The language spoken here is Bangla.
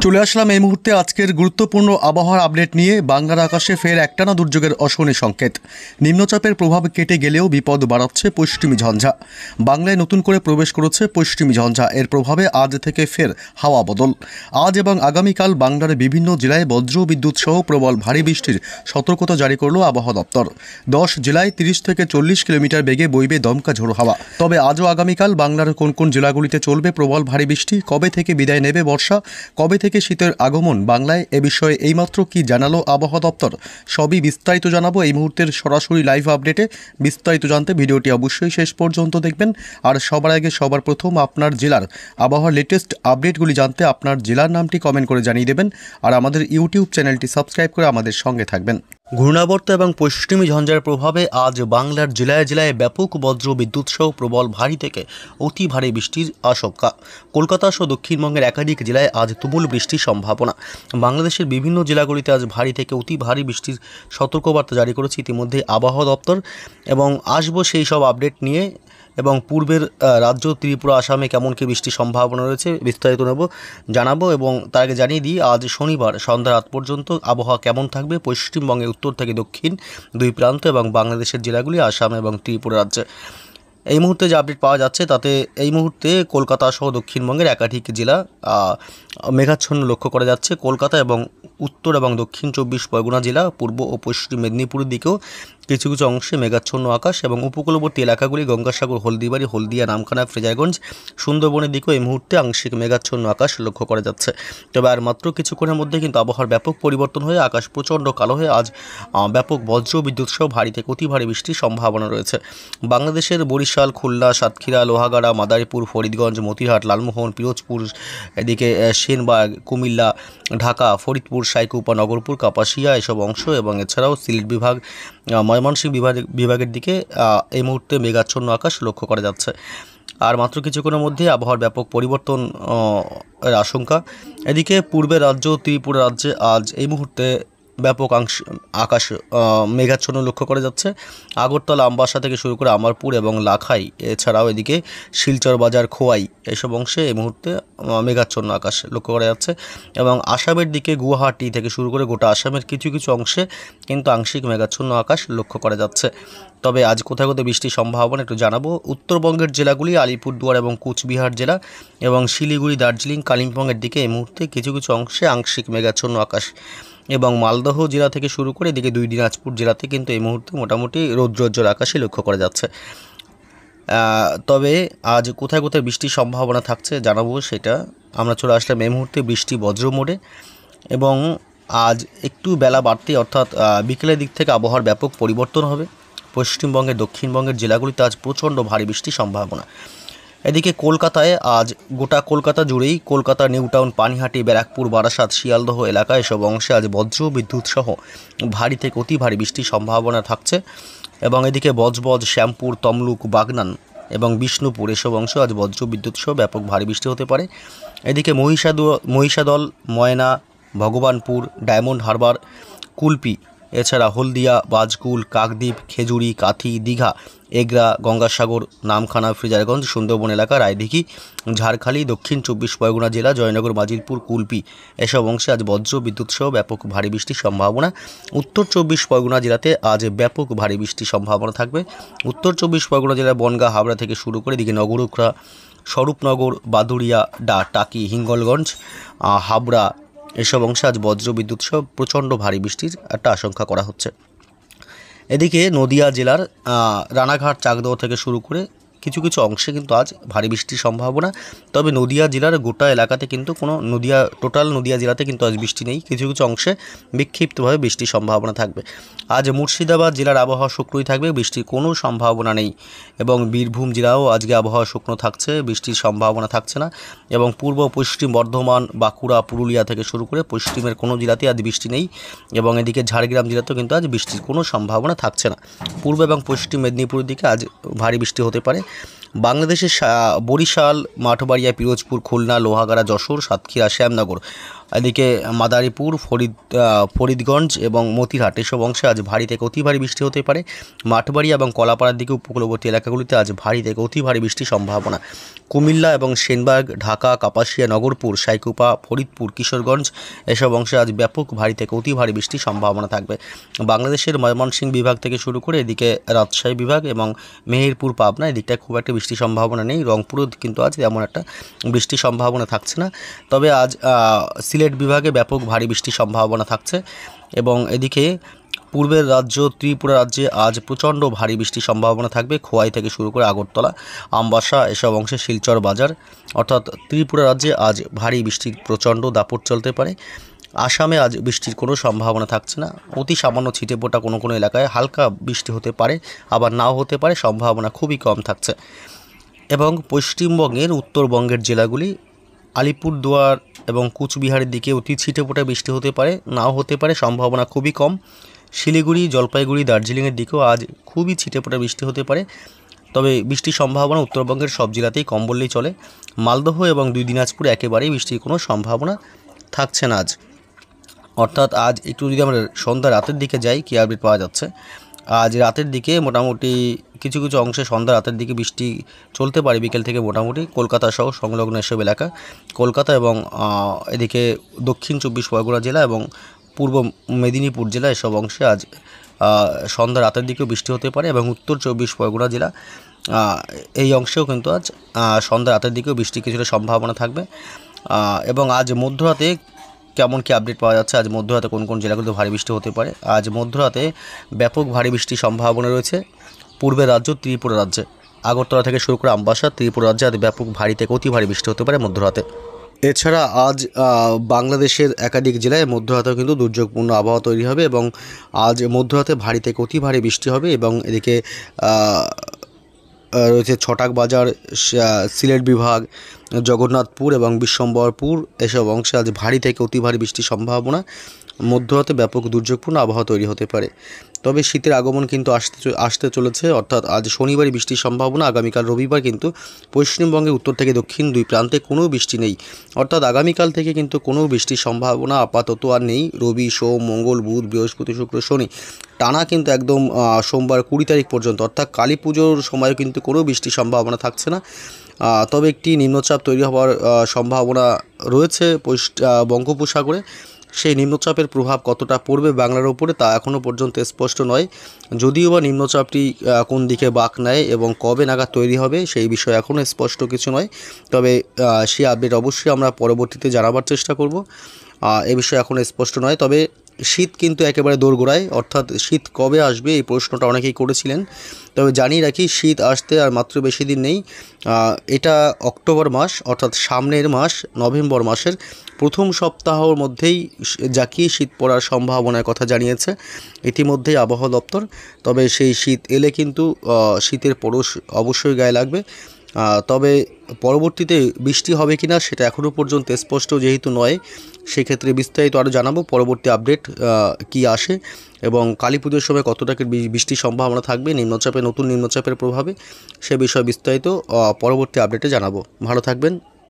চলে আসলাম এই মুহূর্তে আজকের গুরুত্বপূর্ণ আবহাওয়ার আপডেট নিয়ে। বাংলার আকাশে ফের একটানা দুর্যোগের অশনি সংকেত। নিম্নচাপের প্রভাব কেটে গেলেও বিপদ বাড়াচ্ছে পশ্চিমী ঝঞ্ঝা। বাংলায় নতুন করে প্রবেশ করেছে পশ্চিমী ঝঞ্ঝা। এর প্রভাবে আজ থেকে ফের হাওয়া বদল। আজ এবং আগামীকাল বাংলার বিভিন্ন জেলায় বজ্র বিদ্যুৎ সহ প্রবল ভারী বৃষ্টির সতর্কতা জারি করল আবহাওয়া দপ্তর। 10 জেলায় 30 থেকে 40 কিলোমিটার বেগে বইবে দমকা ঝোড়ো হাওয়া। তবে আজও আগামীকাল বাংলার কোন কোন জেলাগুলিতে চলবে প্রবল ভারী বৃষ্টি, কবে থেকে বিদায় নেবে বর্ষা, কবে থেকে শীতের আগমন বাংলায়, এ বিষয়ে এইমাত্র কি জানালো আবহাওয়া দপ্তর, সবই বিস্তারিত জানাবো এই মুহূর্তের সরাসরি লাইভ আপডেটে। বিস্তারিত জানতে ভিডিওটি অবশ্যই শেষ পর্যন্ত দেখবেন। আর সবার আগে সবার প্রথম আপনার জেলার আবহাওয়ার লেটেস্ট আপডেটগুলি জানতে আপনার জেলার নামটি কমেন্ট করে জানিয়ে দেবেন। আর আমাদের ইউটিউব চ্যানেলটি সাবস্ক্রাইব করে আমাদের সঙ্গে থাকবেন। ঘূর্ণাবর্ত এবং পশ্চিমী ঝঞ্ঝার প্রভাবে আজ বাংলার জেলায় জেলায় ব্যাপক বজ্র বিদ্যুৎ সহ প্রবল ভারী থেকে অতি ভারী বৃষ্টির আশঙ্কা। কলকাতা সহ দক্ষিণবঙ্গের একাধিক জেলায় আজ তুমুল বৃষ্টির সম্ভাবনা। বাংলাদেশের বিভিন্ন জেলাগুলিতে আজ ভারী থেকে অতি ভারী বৃষ্টির সতর্কবার্তা জারি করেছে ইতিমধ্যে আবহাওয়া দপ্তর। এবং আসবো সেই সব আপডেট নিয়ে, এবং পূর্বের রাজ্য ত্রিপুরা, আসামে কেমন কী বৃষ্টির সম্ভাবনা রয়েছে বিস্তারিত জানাবো। এবং তার আগে জানিয়ে দিই, আজ শনিবার সন্ধ্যা রাত পর্যন্ত আবহাওয়া কেমন থাকবে পশ্চিমবঙ্গের উত্তর থেকে দক্ষিণ দুই প্রান্ত এবং বাংলাদেশের জেলাগুলি আসাম এবং ত্রিপুরা রাজ্যে। এই মুহূর্তে যে আপডেট পাওয়া যাচ্ছে তাতে এই মুহূর্তে কলকাতা সহ দক্ষিণবঙ্গের একাধিক জেলা মেঘাচ্ছন্ন লক্ষ্য করা যাচ্ছে। কলকাতা এবং উত্তর এবং দক্ষিণ 24 পরগনা জেলা, পূর্ব ও পশ্চিম মেদিনীপুরের দিকেও কিছু কিছু অংশে মেঘাচ্ছন্ন আকাশ, এবং উপকূলবর্তী এলাকাগুলি গঙ্গাসাগর, হলদিবাড়ি, হলদিয়া, নামখানা, ফ্রেজারগঞ্জ, সুন্দরবনের দিকেও এই মুহূর্তে আংশিক মেঘাচ্ছন্ন আকাশ লক্ষ্য করা যাচ্ছে। তবে আর মাত্র কিছুক্ষণের মধ্যে কিন্তু আবহাওয়ার ব্যাপক পরিবর্তন হয়ে আকাশ প্রচণ্ড কালো হয়ে আজ ব্যাপক বজ্র বিদ্যুৎ সহ ভারী থেকে অতি ভারী বৃষ্টির সম্ভাবনা রয়েছে। বাংলাদেশের বরিশাল, খুলনা, সাতক্ষীরা, লোহাগাড়া, মাদারীপুর, ফরিদগঞ্জ, মতিরহাট, লালমোহন, পিরোজপুর, এদিকে সেনবাগ, কুমিল্লা, ঢাকা, ফরিদপুর, সাইকুপা, নগরপুর, কাপাসিয়া এসব অংশ, এবং এছাড়াও সিলেট বিভাগ, ময়মনসিংহ বিভাগের দিকে এই মুহূর্তে মেঘাচ্ছন্ন আকাশ লক্ষ্য করা যাচ্ছে। আর মাত্র কিছুক্ষণের মধ্যে আবহাওয়ার ব্যাপক পরিবর্তন এর আশঙ্কা। এদিকে পূর্বের রাজ্য ত্রিপুরা রাজ্যে আজ এই মুহূর্তে ব্যাপক আকাশ মেঘাচ্ছন্ন লক্ষ্য করা যাচ্ছে। আগরতলা, আমবাসা থেকে শুরু করে আমারপুর এবং লাখাই, এছাড়াও এদিকে শিলচর বাজার, খোয়াই এসব অংশে এই মুহূর্তে মেঘাচ্ছন্ন আকাশ লক্ষ্য করা যাচ্ছে। এবং আসামের দিকে গুয়াহাটি থেকে শুরু করে গোটা আসামের কিছু কিছু অংশে কিন্তু আংশিক মেঘাচ্ছন্ন আকাশ লক্ষ্য করা যাচ্ছে। তবে আজ কোথায় কোথায় বৃষ্টির সম্ভাবনা একটু জানাবো। উত্তরবঙ্গের জেলাগুলি আলিপুরদুয়ার এবং কুচবিহার জেলা এবং শিলিগুড়ি, দার্জিলিং, কালিম্পংয়ের দিকে এই মুহূর্তে কিছু কিছু অংশে আংশিক মেঘাচ্ছন্ন আকাশ, এবং মালদহ জেলা থেকে শুরু করে এদিকে দুই দিনাজপুর জেলাতে কিন্তু এই মুহূর্তে মোটামুটি রৌদ্রোজ্জ্বল আকাশে লক্ষ্য করা যাচ্ছে। তবে আজ কোথায় কোথায় বৃষ্টির সম্ভাবনা থাকছে জানাবো, সেটা আমরা চলে আসলাম এই মুহূর্তে বৃষ্টি বজ্র মোডে। এবং আজ একটু বেলা বাড়তে অর্থাৎ বিকেলের দিক থেকে আবহাওয়ার ব্যাপক পরিবর্তন হবে। পশ্চিমবঙ্গের দক্ষিণবঙ্গের জেলাগুলিতে আজ প্রচণ্ড ভারী বৃষ্টির সম্ভাবনা। এদিকে কলকাতায় আজ গোটা কলকাতা জুড়েই, কলকাতা নিউ টাউন, পানিহাটি, ব্যারাকপুর, বারাসাত, শিয়ালদহ এলাকা এসব অংশে আজ বজ্র বিদ্যুৎ সহ ভারী থেকে অতি ভারী বৃষ্টির সম্ভাবনা থাকছে। এবং এদিকে বজবজ, শ্যামপুর, তমলুক, বাগনান এবং বিষ্ণুপুর এসব অংশ আজ বজ্র বিদ্যুৎ সহ ব্যাপক ভারী বৃষ্টি হতে পারে। এদিকে মহিষাদল, ময়না, ভগবানপুর, ডায়মন্ড হারবার, কুলপি, এছাড়া হলদিয়া, বাজকুল, কাকদ্বীপ, খেজুরি, কাথি, দীঘা, এগরা, গঙ্গাসাগর, নামখানা, ফ্রেজারগঞ্জ, সুন্দরবন এলাকা, রায়দিঘি, ঝাড়খালি, দক্ষিণ 24 পরগনা জেলা, জয়নগর, মাজিলপুর, কুলপি এসব অংশে আজ বজ্র বিদ্যুৎ সহ ব্যাপক ভারী বৃষ্টির সম্ভাবনা। উত্তর 24 পরগনা জেলাতে আজ ব্যাপক ভারী বৃষ্টির সম্ভাবনা থাকবে। উত্তর 24 পরগনা জেলার বনগাঁ, হাবড়া থেকে শুরু করে এদিকে নগরুখরা, স্বরূপনগর, বাদুড়িয়া, টাকি, হিঙ্গলগঞ্জ, হাবড়া এসব অংশে আজ বজ্র বিদ্যুৎ সহ প্রচণ্ড ভারী বৃষ্টির একটা আশঙ্কা করা হচ্ছে। এদিকে নদিয়া জেলার রানাঘাট, চাকদহ থেকে শুরু করে কিছু কিছু অংশে কিন্তু আজ ভারী বৃষ্টির সম্ভাবনা। তবে নদিয়া জেলার গোটা এলাকাতে কিন্তু টোটাল নদিয়া জেলাতে কিন্তু আজ বৃষ্টি নেই। কিছু কিছু অংশে বিক্ষিপ্তভাবে বৃষ্টির সম্ভাবনা থাকবে। আজ মুর্শিদাবাদ জেলার আবহাওয়া শুকনোই থাকবে, বৃষ্টির কোনো সম্ভাবনা নেই। এবং বীরভূম জেলাও আজকে আবহাওয়া শুকনো থাকছে, বৃষ্টির সম্ভাবনা থাকছে না। এবং পূর্ব পশ্চিম বর্ধমান, বাঁকুড়া, পুরুলিয়া থেকে শুরু করে পশ্চিমের কোনো জেলাতেই আজ বৃষ্টি নেই। এবং এদিকে ঝাড়গ্রাম জেলাতেও কিন্তু আজ বৃষ্টির কোনো সম্ভাবনা থাকছে না। পূর্ব এবং পশ্চিম মেদিনীপুরের দিকে আজ ভারী বৃষ্টি হতে পারে। বাংলাদেশের বরিশাল, মাঠবাড়িয়া, পিরোজপুর, খুলনা, লোহাগাড়া, যশোর, সাতক্ষীরা, শ্যামনগর, এদিকে মাদারীপুর, ফরিদগঞ্জ এবং মতিরহাট এসব অংশে আজ ভারী থেকে অতি ভারী বৃষ্টি হতে পারে। মাঠবাড়ি এবং কলাপাড়ার দিকে উপকূলবর্তী এলাকাগুলিতে আজ ভারী থেকে অতি ভারী বৃষ্টির সম্ভাবনা। কুমিল্লা এবং সেনবাগ, ঢাকা, কাপাসিয়া, নগরপুর, সাইকুপা, ফরিদপুর, কিশোরগঞ্জ এসব অংশে আজ ব্যাপক ভারী থেকে অতি ভারী বৃষ্টির সম্ভাবনা থাকবে। বাংলাদেশের ময়মনসিংহ বিভাগ থেকে শুরু করে এদিকে রাজশাহী বিভাগ এবং মেহেরপুর, পাবনা এদিকটায় খুব একটা বৃষ্টির সম্ভাবনা নেই। রংপুরেও কিন্তু আজ তেমন একটা বৃষ্টির সম্ভাবনা থাকছে না। তবে আজ সিলেট বিভাগে ব্যাপক ভারী বৃষ্টির সম্ভাবনা থাকছে এবং এদিকে পূর্বের রাজ্য ত্রিপুরা রাজ্যে আজ প্রচণ্ড ভারী বৃষ্টির সম্ভাবনা থাকবে। খোয়াই থেকে শুরু করে আগরতলা, আমবাসা এসব অংশে, শিলচর বাজার, অর্থাৎ ত্রিপুরা রাজ্যে আজ ভারী বৃষ্টির প্রচণ্ড দাপট চলতে পারে। আসামে আজ বৃষ্টির কোনো সম্ভাবনা থাকছে না। অতি সামান্য ছিটেফোঁটা কোনো কোনো এলাকায় হালকা বৃষ্টি হতে পারে, আবার নাও হতে পারে, সম্ভাবনা খুবই কম থাকছে। এবং পশ্চিমবঙ্গের উত্তরবঙ্গের জেলাগুলি আলিপুরদুয়ার এবং কুচবিহারের দিকে অতি ছিটেফোঁটা বৃষ্টি হতে পারে, নাও হতে পারে, সম্ভাবনা খুবই কম। শিলিগুড়ি, জলপাইগুড়ি, দার্জিলিংয়ের দিকেও আজ খুবই ছিটেফোঁটা বৃষ্টি হতে পারে, তবে বৃষ্টির সম্ভাবনা উত্তরবঙ্গের সব জেলাতেই কম বললেই চলে। মালদহ এবং দুই দিনাজপুর একেবারেই বৃষ্টির কোনো সম্ভাবনা থাকছে না আজ। অর্থাৎ আজ একটু যদি আমরা সন্ধ্যা রাতের দিকে যাই, কী আপডেট পাওয়া যাচ্ছে, আজ রাতের দিকে মোটামুটি কিছু কিছু অংশে সন্ধ্যা রাতের দিকে বৃষ্টি চলতে পারে বিকেল থেকে। মোটামুটি কলকাতা সহ সংলগ্ন এসব এলাকা, কলকাতা এবং এদিকে দক্ষিণ 24 পরগনা জেলা এবং পূর্ব মেদিনীপুর জেলা এসব অংশে আজ সন্ধ্যা রাতের দিকেও বৃষ্টি হতে পারে এবং উত্তর 24 পরগনা জেলা এই অংশেও কিন্তু আজ সন্ধ্যা রাতের দিকেও বৃষ্টির কিছুটা সম্ভাবনা থাকবে। এবং আজ মধ্যরাতে কেমন কি আপডেট পাওয়া যাচ্ছে, আজ মধ্যরাতে কোন কোন জেলাগুলোতে ভারী বৃষ্টি হতে পারে। আজ মধ্যরাতে ব্যাপক ভারী বৃষ্টির সম্ভাবনা রয়েছে পূর্বের রাজ্য ত্রিপুরা রাজ্যে, আগরতলা থেকে শুরু করে আমবাসা, ত্রিপুরা রাজ্যে আজ ব্যাপক ভারী থেকে অতি ভারী বৃষ্টি হতে পারে মধ্যরাতে। এছাড়া আজ বাংলাদেশের একাধিক জেলায় মধ্যরাতেও কিন্তু দুর্যোগপূর্ণ আবহাওয়া তৈরি হবে এবং আজ মধ্যরাতে ভারী থেকে অতি ভারী বৃষ্টি হবে এবং এদিকে রয়েছে ছটাক বাজার, সিলেট বিভাগ, জগন্নাথপুর এবং বিশ্বম্বরপুর এসব অংশে আজ ভারী থেকে অতি ভারী বৃষ্টির সম্ভাবনা। মধ্যরাতে ব্যাপক দুর্যোগপূর্ণ আবহাওয়া তৈরি হতে পারে। তবে শীতের আগমন কিন্তু আসতে চলেছে, অর্থাৎ আজ শনিবারই বৃষ্টির সম্ভাবনা। আগামীকাল রবিবার কিন্তু পশ্চিমবঙ্গে উত্তর থেকে দক্ষিণ দুই প্রান্তে কোনো বৃষ্টি নেই, অর্থাৎ আগামীকাল থেকে কিন্তু কোনো বৃষ্টির সম্ভাবনা আপাতত আর নেই। রবি, সোম, মঙ্গল, বুধ, বৃহস্পতি, শুক্র, শনি টানা কিন্তু একদম সোমবার 20 তারিখ পর্যন্ত, অর্থাৎ কালী পুজোর সময়ও কিন্তু কোনো বৃষ্টির সম্ভাবনা থাকছে না। তবে একটি নিম্নচাপ তৈরি হওয়ার সম্ভাবনা রয়েছে বঙ্গোপসাগরে। সেই নিম্নচাপের প্রভাব কতটা পড়বে বাংলার ওপরে তা এখনও পর্যন্ত স্পষ্ট নয়। যদিও বা নিম্নচাপটি কোন দিকে বাঁক নেয় এবং কবে নাগাদ তৈরি হবে সেই বিষয়ে এখনও স্পষ্ট কিছু নয়। তবে সেই আপডেট অবশ্যই আমরা পরবর্তীতে জানাবার চেষ্টা করব। এ বিষয়ে এখনও স্পষ্ট নয়। তবে শীত কিন্তু একেবারে দোরগোড়ায়, অর্থাৎ শীত কবে আসবে এই প্রশ্নটা অনেকেই করেছিলেন। তবে জানিয়ে রাখি, শীত আসতে আর মাত্র বেশি দিন নেই। এটা অক্টোবর মাস, অর্থাৎ সামনের মাস নভেম্বর মাসের প্রথম সপ্তাহের মধ্যেই জাঁকিয়ে শীত পড়ার সম্ভাবনার কথা জানিয়েছে ইতিমধ্যেই আবহাওয়া দপ্তর। তবে সেই শীত এলে কিন্তু শীতের পরশ অবশ্যই গায়ে লাগবে। তবে পরবর্তীতে বৃষ্টি হবে কিনা সেটা এখনও পর্যন্ত স্পষ্ট যেহেতু নয়, সেক্ষেত্রে বিস্তারিত আরও জানাবো পরবর্তী আপডেট কি আসে এবং কালী পুজোর সময় কতটাকে বৃষ্টির সম্ভাবনা থাকবে নতুন নিম্নচাপের প্রভাবে, সে বিষয়ে বিস্তারিত পরবর্তী আপডেটে জানাবো। ভালো থাকবেন।